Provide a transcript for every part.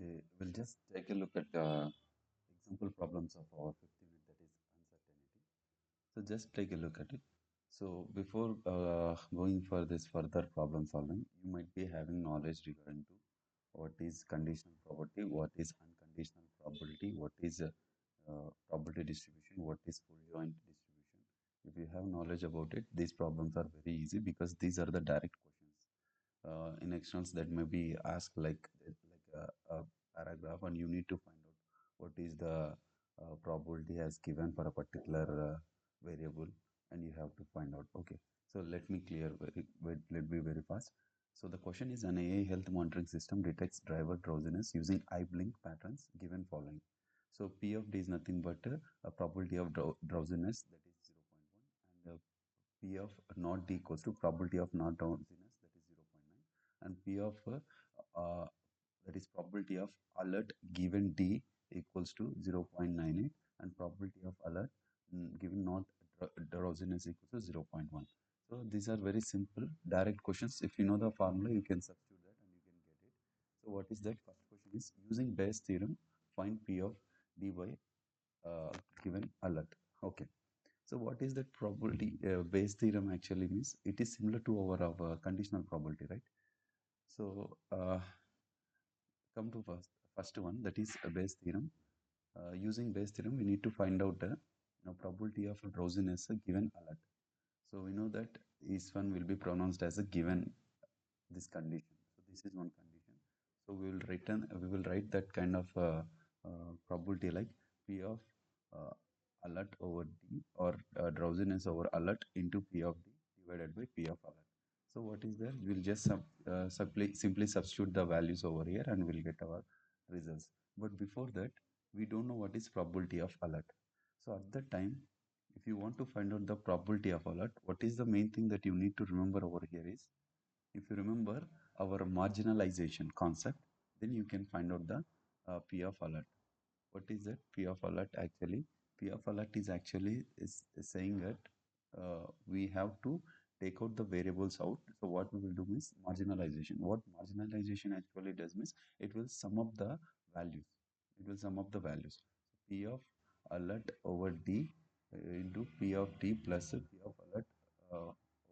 Okay, we'll just take a look at example problems of our 50 minute that is uncertainty. So just take a look at it. So before going for this further problem solving, you might be having knowledge regarding to what is conditional probability, what is unconditional probability, what is probability distribution, what is full joint distribution. If you have knowledge about it, these problems are very easy because these are the direct questions in externals that may be asked like a paragraph, and you need to find out what is the probability as given for a particular variable, and you have to find out. Okay, so let me clear let me very fast. So the question is, an AI health monitoring system detects driver drowsiness using eye blink patterns given following. So P of D is nothing but a probability of drowsiness, that is 0.1, and P of not D equals to probability of not drowsiness, that is 0.9, and P of that is probability of alert given D equals to 0.98, and probability of alert given not drowsiness equals to 0.1. So these are very simple direct questions. If you know the formula, you can substitute that and you can get it. So what is that? First question is, using Bayes theorem, find P of D by given alert. Okay. So what is that probability? Bayes theorem actually means it is similar to our conditional probability, right? So come to first one, that is a Bayes theorem. Using Bayes theorem, we need to find out the probability of drowsiness given alert. So we know that this one will be pronounced as a given this condition. So this is one condition. So we will write that kind of probability like P of uh, alert over D, or drowsiness over alert into P of D divided by P of alert. So what is there? We'll just simply substitute the values over here and we'll get our results. But before that, we don't know what is probability of alert. So at that time, if you want to find out the probability of alert, what is the main thing that you need to remember over here is, if you remember our marginalization concept, then you can find out the P of alert. What is that P of alert actually? P of alert is actually is saying that we have to take out the variables out. So what we will do is marginalization. What marginalization actually does means it will sum up the values. It will sum up the values. P of alert over D into P of D plus P of alert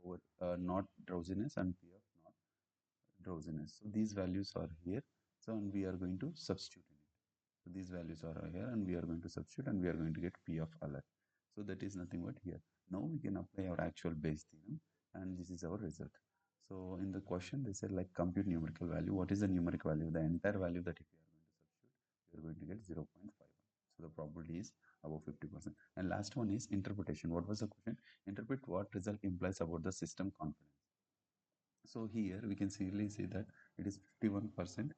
over not drowsiness and P of not drowsiness. So these values are here. So and we are going to substitute in it. So these values are here and we are going to substitute and we are going to get P of alert. So that is nothing but here. Now we can apply our actual Bayes theorem and this is our result. So in the question they said like compute numerical value. What is the numeric value? The entire value that if you are going to substitute, you are going to get 0.51. So the probability is above 50%. And last one is interpretation. What was the question? Interpret what result implies about the system confidence. So here we can clearly see that it is 51%,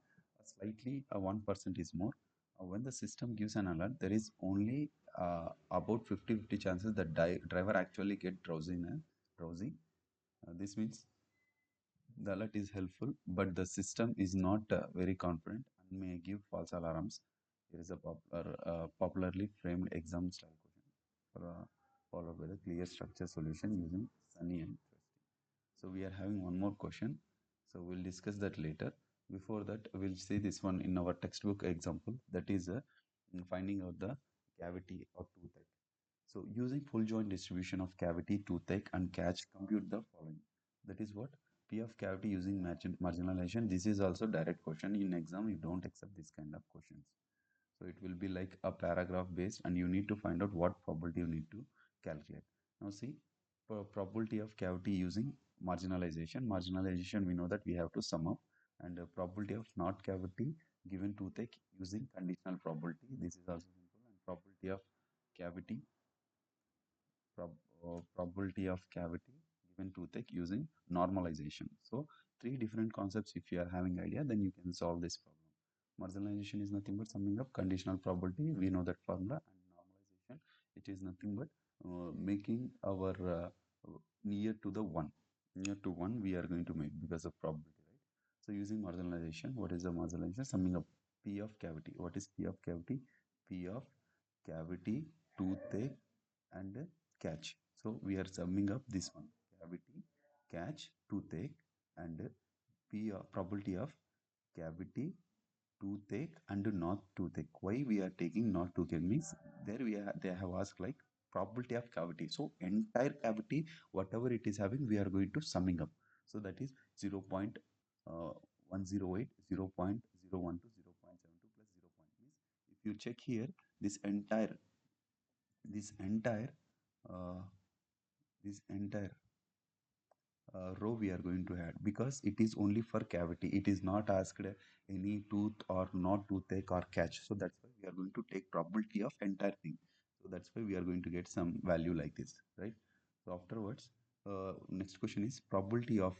slightly 1% is more. When the system gives an alert, there is only about 50-50 chances that driver actually get drowsy. This means the alert is helpful, but the system is not very confident and may give false alarms. Here is a popularly framed exam style question followed by the clear structure solution using Sunny and Trusty. So we are having one more question. So we'll discuss that later. Before that, we'll see this one in our textbook example. That is finding out the cavity or toothache. So using full joint distribution of cavity, toothache, and catch, compute the following. That is what? P of cavity using marginalization. This is also direct question. In exam, you don't accept this kind of questions. So it will be like a paragraph based, and you need to find out what probability you need to calculate. Now see, probability of cavity using marginalization. Marginalization, we know that we have to sum up, and probability of not cavity given toothache using conditional probability. This is also simple. And probability of cavity, probability of cavity given toothache using normalization. So three different concepts. If you are having idea, then you can solve this problem. Marginalization is nothing but summing up conditional probability. We know that formula. And normalization, it is nothing but making our near to the one. Near to one we are going to make because of probability, right? So using marginalization, what is the marginalization? Summing up P of cavity. What is P of cavity? P of cavity, toothache, and catch. So we are summing up this one: cavity, catch, toothache, and P probability of cavity, toothache and not toothache. Why we are taking not toothache means there we are they have asked like probability of cavity. So entire cavity, whatever it is having, we are going to summing up. So that is 0.108, 0.01 to 0.72 plus 0 point means if you check here this entire this entire uh, this entire row we are going to add because it is only for cavity. It is not asked any tooth or not toothache or catch. So that's why we are going to take probability of entire thing. So that's why we are going to get some value like this, right? So afterwards, next question is probability of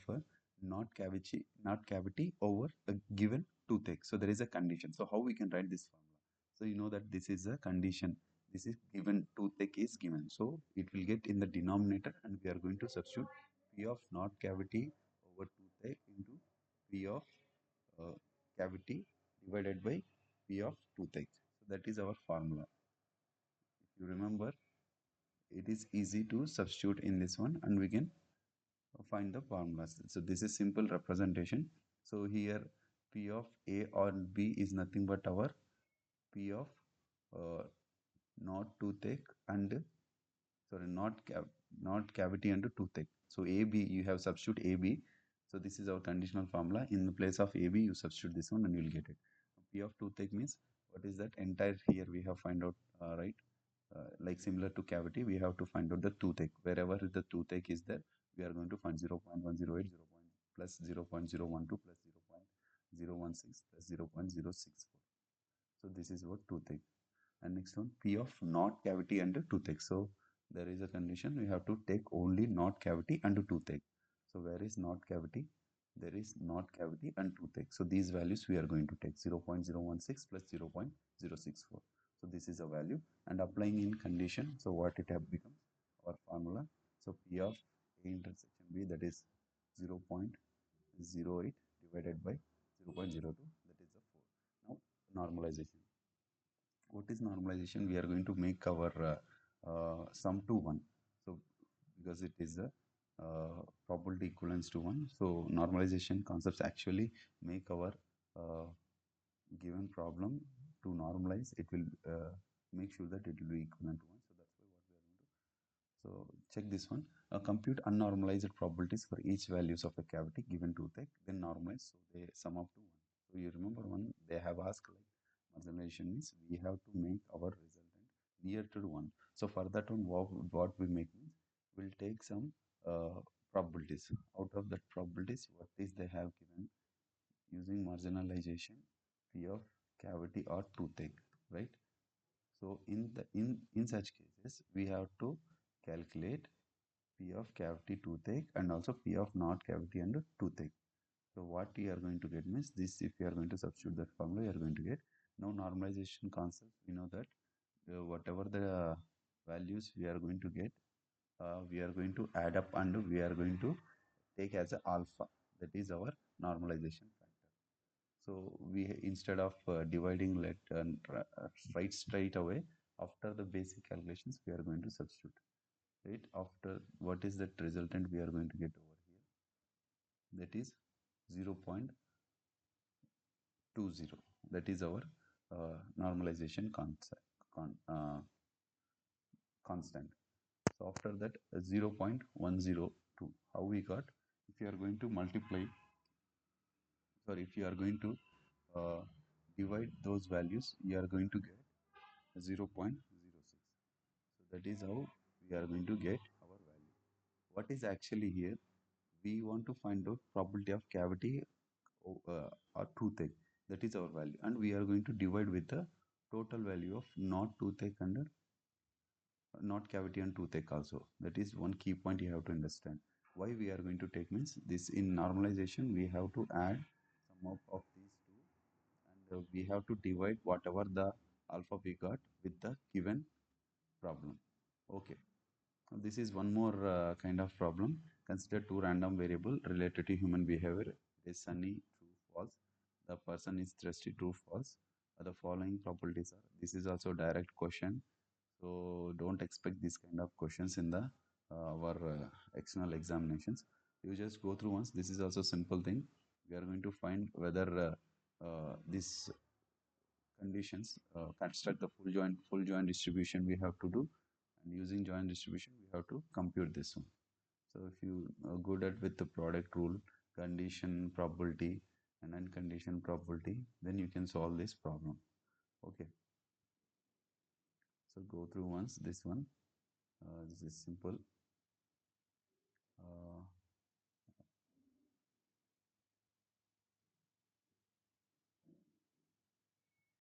not cavity over a given toothache. So there is a condition. So how we can write this formula? So you know that this is a condition. This is given toothache is given. So it will get in the denominator and we are going to substitute P of not cavity over toothache into P of uh, cavity divided by P of toothache. So that is our formula. If you remember, it is easy to substitute in this one and we can find the formulas. So this is simple representation. So here P of A or B is nothing but our P of uh, not toothache and sorry not cavity and toothache. So AB you have substitute AB. So this is our conditional formula. In the place of AB you substitute this one and you will get it. P of toothache means what is that entire here we have find out right like similar to cavity we have to find out the toothache. Wherever the toothache is there we are going to find 0.108 0. Plus 0.012 plus 0.016 plus 0.064. So this is what toothache. And next one P of not cavity and toothache. So there is a condition we have to take only not cavity and toothache. So where is not cavity? There is not cavity and toothache. So these values we are going to take 0.016 plus 0.064. So this is a value and applying in condition. So what it have become our formula. So P of A intersection B that is 0.08 divided by 0.02 that is a 4. Now normalization. What is normalization? We are going to make our sum to 1. So because it is a probability equivalence to 1. So normalization concepts actually make our uh, given problem to normalize. It will make sure that it will be equivalent to 1. So that's why what we are going to. So check this one. Compute unnormalized probabilities for each values of a cavity given toothache, then normalize. So they sum up to 1. So you remember one they have asked like marginalization means we have to make our resultant near to 1. So for that one what we make means we'll take some probabilities. Out of that probabilities what is they have given using marginalization P of cavity or toothache, right? So in such cases we have to calculate P of cavity toothache and also P of not cavity and toothache. So what we are going to get means this if you are going to substitute that formula you are going to get. Now normalization concept we know that whatever the values we are going to get we are going to add up and we are going to take as a alpha, that is our normalization factor. So we instead of dividing let right straight away after the basic calculations we are going to substitute, right? After what is that resultant we are going to get over here, that is 0.20, that is our normalization constant. So after that 0.102, how we got, if you are going to multiply, sorry, if you are going to uh, divide those values you are going to get 0.06. So that is how we are going to get our value. What is actually here, we want to find out probability of cavity or toothache, that is our value, and we are going to divide with the total value of not toothache and not cavity and toothache also. That is one key point you have to understand. Why we are going to take means this in normalization we have to add sum of these two and we have to divide whatever the alpha we got with the given problem. Okay. This is one more kind of problem. Consider two random variable related to human behavior. It is sunny, true, false. The person is thirsty, true, false. The following properties are. This is also direct question. So don't expect this kind of questions in the our external examinations. You just go through once. This is also simple thing. We are going to find whether this conditions, construct the full joint distribution we have to do, and using joint distribution we have to compute this one. So if you good at with the product rule, condition probability and unconditioned probability, then you can solve this problem. Okay, so go through once this one. This is simple.